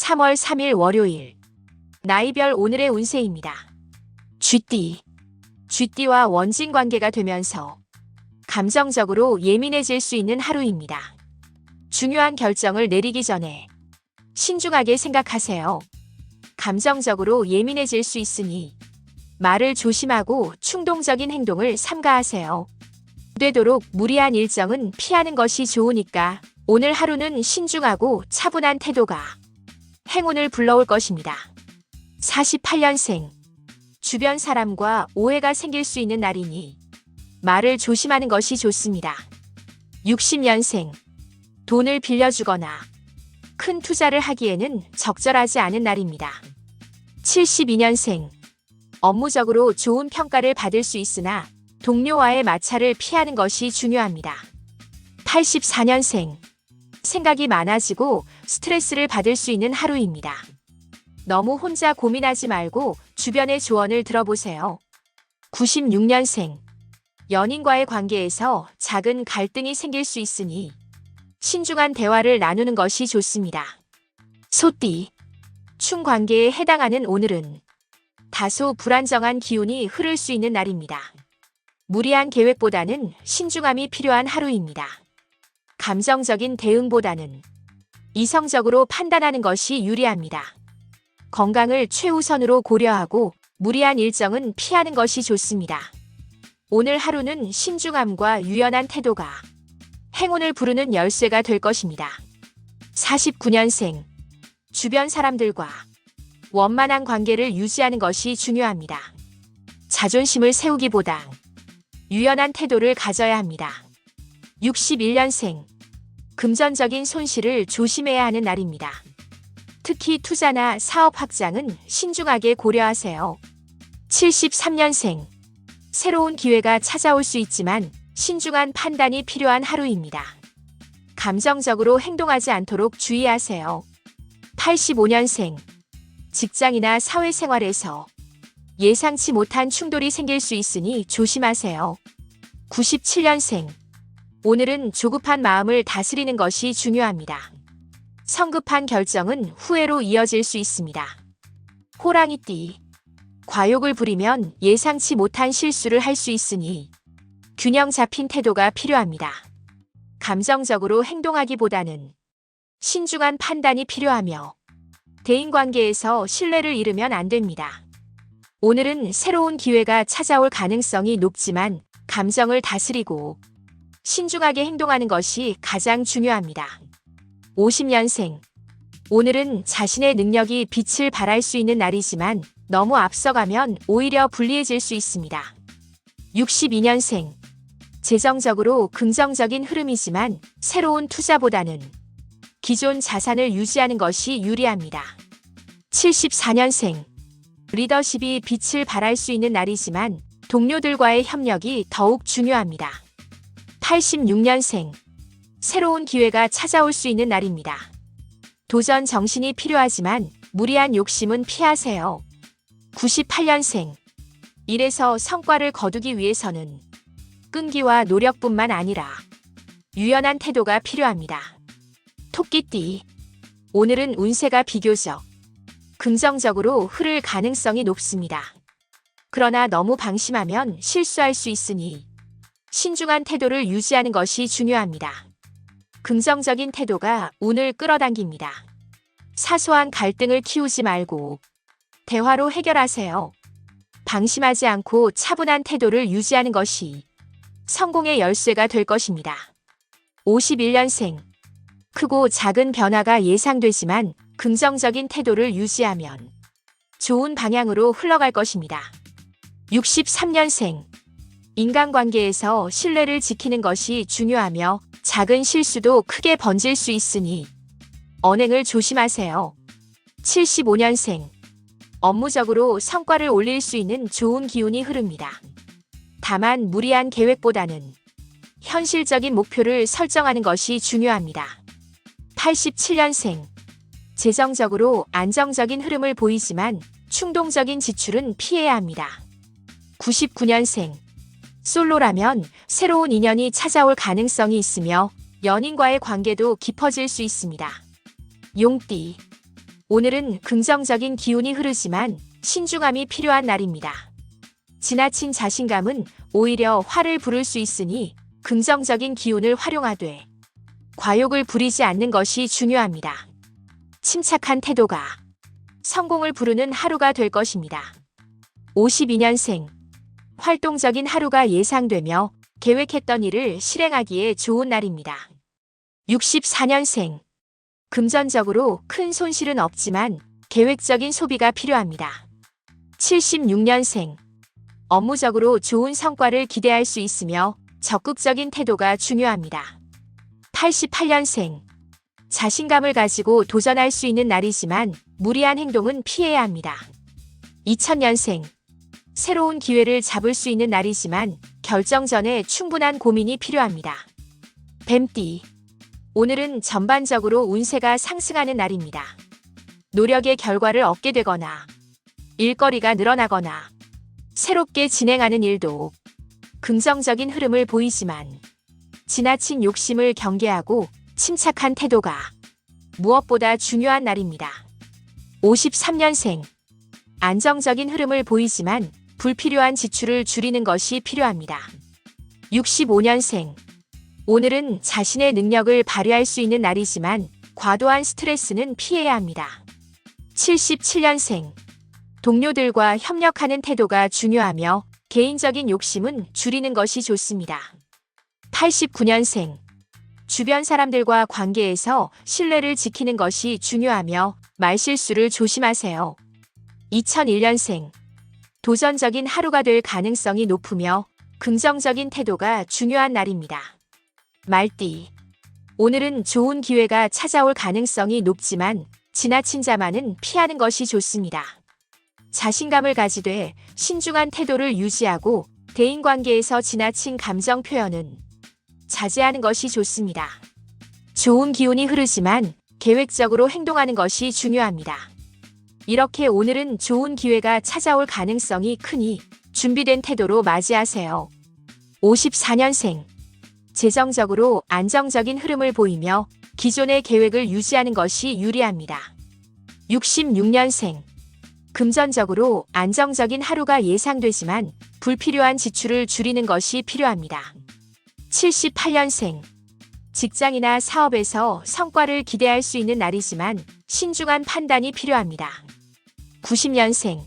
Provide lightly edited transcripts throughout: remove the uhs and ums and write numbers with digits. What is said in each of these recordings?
3월 3일 월요일. 나이별 오늘의 운세입니다. 쥐띠. 쥐띠와 원진 관계가 되면서 감정적으로 예민해질 수 있는 하루입니다. 중요한 결정을 내리기 전에 신중하게 생각하세요. 감정적으로 예민해질 수 있으니 말을 조심하고 충동적인 행동을 삼가하세요. 되도록 무리한 일정은 피하는 것이 좋으니까 오늘 하루는 신중하고 차분한 태도가 행운을 불러올 것입니다. 48년생. 주변 사람과 오해가 생길 수 있는 날이니 말을 조심하는 것이 좋습니다. 60년생. 돈을 빌려주거나 큰 투자를 하기에는 적절하지 않은 날입니다. 72년생. 업무적으로 좋은 평가를 받을 수 있으나 동료와의 마찰을 피하는 것이 중요합니다. 84년생. 생각이 많아지고 스트레스를 받을 수 있는 하루입니다. 너무 혼자 고민하지 말고 주변의 조언을 들어보세요. 96년생. 연인과의 관계에서 작은 갈등이 생길 수 있으니 신중한 대화를 나누는 것이 좋습니다. 소띠. 충 관계에 해당하는 오늘은 다소 불안정한 기운이 흐를 수 있는 날입니다. 무리한 계획보다는 신중함이 필요한 하루입니다. 감정적인 대응보다는 이성적으로 판단하는 것이 유리합니다. 건강을 최우선으로 고려하고 무리한 일정은 피하는 것이 좋습니다. 오늘 하루는 신중함과 유연한 태도가 행운을 부르는 열쇠가 될 것입니다. 49년생. 주변 사람들과 원만한 관계를 유지하는 것이 중요합니다. 자존심을 세우기보다 유연한 태도를 가져야 합니다. 61년생. 금전적인 손실을 조심해야 하는 날입니다. 특히 투자나 사업 확장은 신중하게 고려하세요. 73년생. 새로운 기회가 찾아올 수 있지만 신중한 판단이 필요한 하루입니다. 감정적으로 행동하지 않도록 주의하세요. 85년생. 직장이나 사회생활에서 예상치 못한 충돌이 생길 수 있으니 조심하세요. 97년생. 오늘은 조급한 마음을 다스리는 것이 중요합니다. 성급한 결정은 후회로 이어질 수 있습니다. 호랑이띠. 과욕을 부리면 예상치 못한 실수를 할 수 있으니 균형 잡힌 태도가 필요합니다. 감정적으로 행동하기보다는 신중한 판단이 필요하며 대인관계에서 신뢰를 잃으면 안 됩니다. 오늘은 새로운 기회가 찾아올 가능성이 높지만 감정을 다스리고 신중하게 행동하는 것이 가장 중요합니다. 50년생. 오늘은 자신의 능력이 빛을 발할 수 있는 날이지만 너무 앞서가면 오히려 불리해질 수 있습니다. 62년생. 재정적으로 긍정적인 흐름이지만 새로운 투자보다는 기존 자산을 유지하는 것이 유리합니다. 74년생. 리더십이 빛을 발할 수 있는 날이지만 동료들과의 협력이 더욱 중요합니다. 86년생. 새로운 기회가 찾아올 수 있는 날입니다. 도전 정신이 필요하지만 무리한 욕심은 피하세요. 98년생. 일에서 성과를 거두기 위해서는 끈기와 노력뿐만 아니라 유연한 태도가 필요합니다. 토끼띠. 오늘은 운세가 비교적 긍정적으로 흐를 가능성이 높습니다. 그러나 너무 방심하면 실수할 수 있으니 신중한 태도를 유지하는 것이 중요합니다. 긍정적인 태도가 운을 끌어당깁니다. 사소한 갈등을 키우지 말고 대화로 해결하세요. 방심하지 않고 차분한 태도를 유지하는 것이 성공의 열쇠가 될 것입니다. 51년생. 크고 작은 변화가 예상되지만 긍정적인 태도를 유지하면 좋은 방향으로 흘러갈 것입니다. 63년생. 인간관계에서 신뢰를 지키는 것이 중요하며 작은 실수도 크게 번질 수 있으니 언행을 조심하세요. 75년생. 업무적으로 성과를 올릴 수 있는 좋은 기운이 흐릅니다. 다만 무리한 계획보다는 현실적인 목표를 설정하는 것이 중요합니다. 87년생. 재정적으로 안정적인 흐름을 보이지만 충동적인 지출은 피해야 합니다. 99년생. 솔로라면 새로운 인연이 찾아올 가능성이 있으며 연인과의 관계도 깊어질 수 있습니다. 용띠. 오늘은 긍정적인 기운이 흐르지만 신중함이 필요한 날입니다. 지나친 자신감은 오히려 화를 부를 수 있으니 긍정적인 기운을 활용하되 과욕을 부리지 않는 것이 중요합니다. 침착한 태도가 성공을 부르는 하루가 될 것입니다. 52년생 활동적인 하루가 예상되며 계획했던 일을 실행하기에 좋은 날입니다. 64년생 금전적으로 큰 손실은 없지만 계획적인 소비가 필요합니다. 76년생 업무적으로 좋은 성과를 기대할 수 있으며 적극적인 태도가 중요합니다. 88년생 자신감을 가지고 도전할 수 있는 날이지만 무리한 행동은 피해야 합니다. 2000년생 새로운 기회를 잡을 수 있는 날이지만 결정 전에 충분한 고민이 필요합니다. 뱀띠 오늘은 전반적으로 운세가 상승하는 날입니다. 노력의 결과를 얻게 되거나 일거리가 늘어나거나 새롭게 진행하는 일도 긍정적인 흐름을 보이지만 지나친 욕심을 경계하고 침착한 태도가 무엇보다 중요한 날입니다. 53년생 안정적인 흐름을 보이지만 불필요한 지출을 줄이는 것이 필요합니다. 65년생 오늘은 자신의 능력을 발휘할 수 있는 날이지만 과도한 스트레스는 피해야 합니다. 77년생 동료들과 협력하는 태도가 중요하며 개인적인 욕심은 줄이는 것이 좋습니다. 89년생 주변 사람들과 관계에서 신뢰를 지키는 것이 중요하며 말실수를 조심하세요. 2001년생 도전적인 하루가 될 가능성이 높으며 긍정적인 태도가 중요한 날입니다. 말띠 오늘은 좋은 기회가 찾아올 가능성이 높지만 지나친 자만은 피하는 것이 좋습니다. 자신감을 가지되 신중한 태도를 유지하고 대인관계에서 지나친 감정 표현은 자제하는 것이 좋습니다. 좋은 기운이 흐르지만 계획적으로 행동하는 것이 중요합니다. 이렇게 오늘은 좋은 기회가 찾아올 가능성이 크니 준비된 태도로 맞이하세요. 54년생 재정적으로 안정적인 흐름을 보이며 기존의 계획을 유지하는 것이 유리합니다. 66년생 금전적으로 안정적인 하루가 예상되지만 불필요한 지출을 줄이는 것이 필요합니다. 78년생 직장이나 사업에서 성과를 기대할 수 있는 날이지만 신중한 판단이 필요합니다. 90년생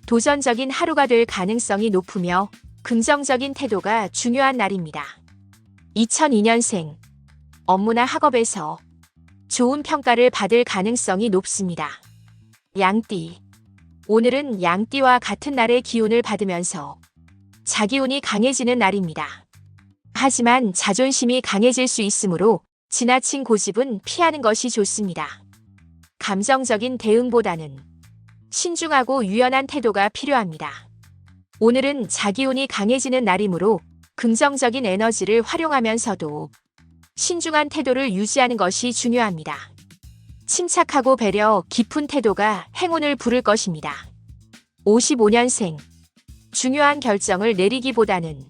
도전적인 하루가 될 가능성이 높으며 긍정적인 태도가 중요한 날입니다. 2002년생 업무나 학업에서 좋은 평가를 받을 가능성이 높습니다. 양띠 오늘은 양띠와 같은 날의 기운을 받으면서 자기운이 강해지는 날입니다. 하지만 자존심이 강해질 수 있으므로 지나친 고집은 피하는 것이 좋습니다. 감정적인 대응보다는 신중하고 유연한 태도가 필요합니다. 오늘은 자기운이 강해지는 날이므로 긍정적인 에너지를 활용하면서도 신중한 태도를 유지하는 것이 중요합니다. 침착하고 배려 깊은 태도가 행운을 부를 것입니다. 55년생 중요한 결정을 내리기보다는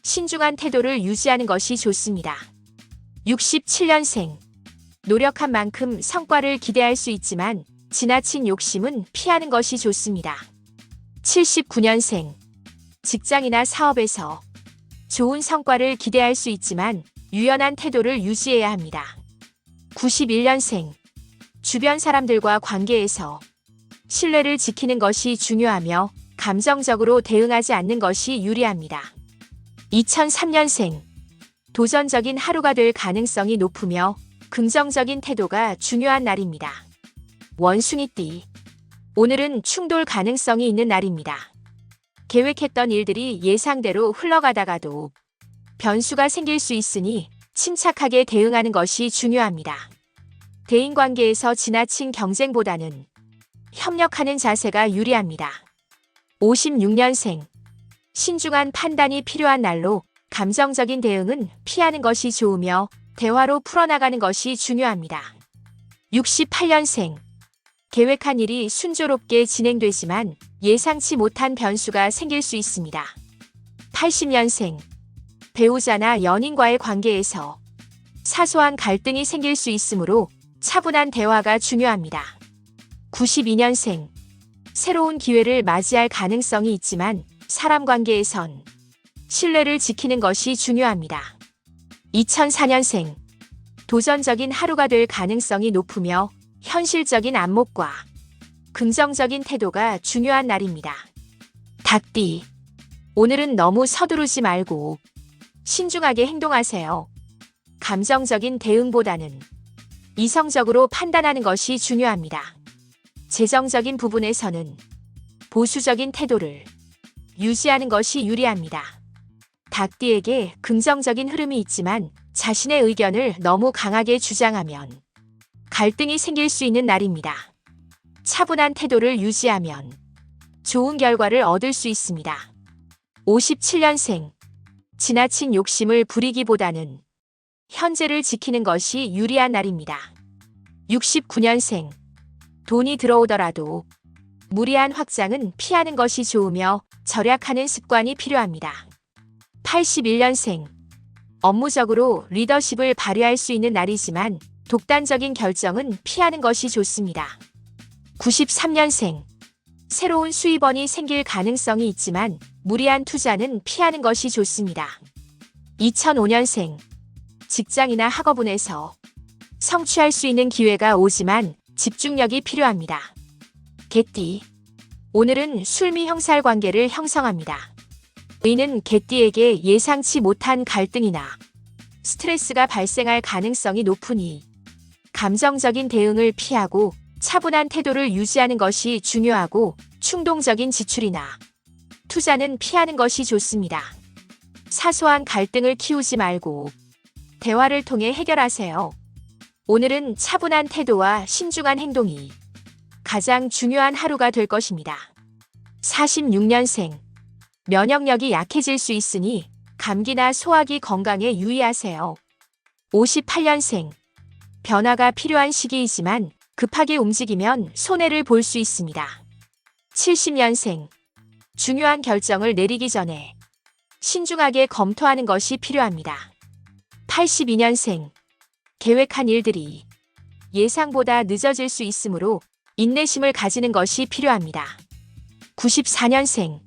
신중한 태도를 유지하는 것이 좋습니다. 67년생 노력한 만큼 성과를 기대할 수 있지만 지나친 욕심은 피하는 것이 좋습니다. 79년생 직장이나 사업에서 좋은 성과를 기대할 수 있지만 유연한 태도를 유지해야 합니다. 91년생 주변 사람들과 관계에서 신뢰를 지키는 것이 중요하며 감정적으로 대응하지 않는 것이 유리합니다. 2003년생 도전적인 하루가 될 가능성이 높으며 긍정적인 태도가 중요한 날입니다. 원숭이띠 오늘은 충돌 가능성이 있는 날입니다. 계획했던 일들이 예상대로 흘러가다가도 변수가 생길 수 있으니 침착하게 대응하는 것이 중요합니다. 대인관계에서 지나친 경쟁보다는 협력하는 자세가 유리합니다. 56년생 신중한 판단이 필요한 날로 감정적인 대응은 피하는 것이 좋으며 대화로 풀어나가는 것이 중요합니다. 68년생 계획한 일이 순조롭게 진행되지만 예상치 못한 변수가 생길 수 있습니다. 80년생 배우자나 연인과의 관계에서 사소한 갈등이 생길 수 있으므로 차분한 대화가 중요합니다. 92년생. 새로운 기회를 맞이할 가능성이 있지만 사람 관계에선 신뢰를 지키는 것이 중요합니다. 2004년생. 도전적인 하루가 될 가능성이 높으며 현실적인 안목과 긍정적인 태도가 중요한 날입니다. 닭띠. 오늘은 너무 서두르지 말고 신중하게 행동하세요. 감정적인 대응보다는 이성적으로 판단하는 것이 중요합니다. 재정적인 부분에서는 보수적인 태도를 유지하는 것이 유리합니다. 닭띠에게 긍정적인 흐름이 있지만 자신의 의견을 너무 강하게 주장하면 갈등이 생길 수 있는 날입니다. 차분한 태도를 유지하면 좋은 결과를 얻을 수 있습니다. 57년생. 지나친 욕심을 부리기보다는 현재를 지키는 것이 유리한 날입니다. 69년생. 돈이 들어오더라도 무리한 확장은 피하는 것이 좋으며 절약하는 습관이 필요합니다. 81년생. 업무적으로 리더십을 발휘할 수 있는 날이지만 독단적인 결정은 피하는 것이 좋습니다. 93년생. 새로운 수입원이 생길 가능성이 있지만 무리한 투자는 피하는 것이 좋습니다. 2005년생. 직장이나 학업운에서 성취할 수 있는 기회가 오지만 집중력이 필요합니다. 개띠. 오늘은 술미형살 관계를 형성합니다. 의는 개띠에게 예상치 못한 갈등이나 스트레스가 발생할 가능성이 높으니 감정적인 대응을 피하고 차분한 태도를 유지하는 것이 중요하고 충동적인 지출이나 투자는 피하는 것이 좋습니다. 사소한 갈등을 키우지 말고 대화를 통해 해결하세요. 오늘은 차분한 태도와 신중한 행동이 가장 중요한 하루가 될 것입니다. 46년생. 면역력이 약해질 수 있으니 감기나 소화기 건강에 유의하세요. 58년생. 변화가 필요한 시기이지만 급하게 움직이면 손해를 볼 수 있습니다. 70년생. 중요한 결정을 내리기 전에 신중하게 검토하는 것이 필요합니다. 82년생. 계획한 일들이 예상보다 늦어질 수 있으므로 인내심을 가지는 것이 필요합니다. 94년생.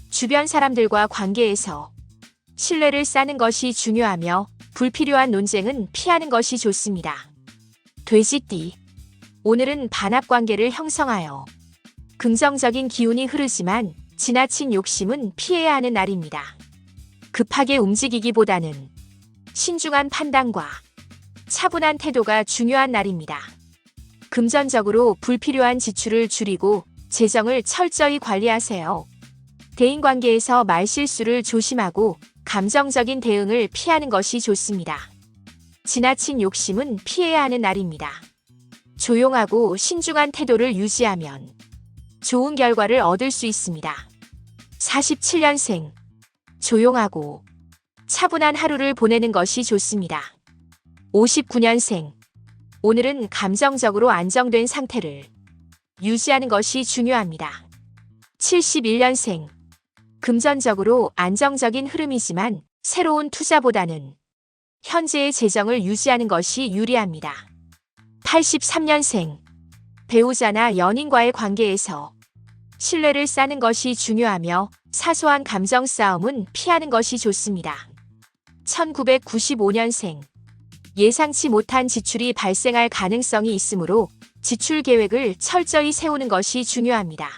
주변 사람들과 관계에서 신뢰를 쌓는 것이 중요하며 불필요한 논쟁은 피하는 것이 좋습니다. 돼지띠. 오늘은 반합 관계를 형성하여 긍정적인 기운이 흐르지만 지나친 욕심은 피해야 하는 날입니다. 급하게 움직이기보다는 신중한 판단과 차분한 태도가 중요한 날입니다. 금전적으로 불필요한 지출을 줄이고 재정을 철저히 관리하세요. 대인관계에서 말실수를 조심하고 감정적인 대응을 피하는 것이 좋습니다. 지나친 욕심은 피해야 하는 날입니다. 조용하고 신중한 태도를 유지하면 좋은 결과를 얻을 수 있습니다. 47년생. 조용하고 차분한 하루를 보내는 것이 좋습니다. 59년생. 오늘은 감정적으로 안정된 상태를 유지하는 것이 중요합니다. 71년생. 금전적으로 안정적인 흐름이지만 새로운 투자보다는 현재의 재정을 유지하는 것이 유리합니다. 83년생. 배우자나 연인과의 관계에서 신뢰를 쌓는 것이 중요하며 사소한 감정 싸움은 피하는 것이 좋습니다. 1995년생. 예상치 못한 지출이 발생할 가능성이 있으므로 지출 계획을 철저히 세우는 것이 중요합니다.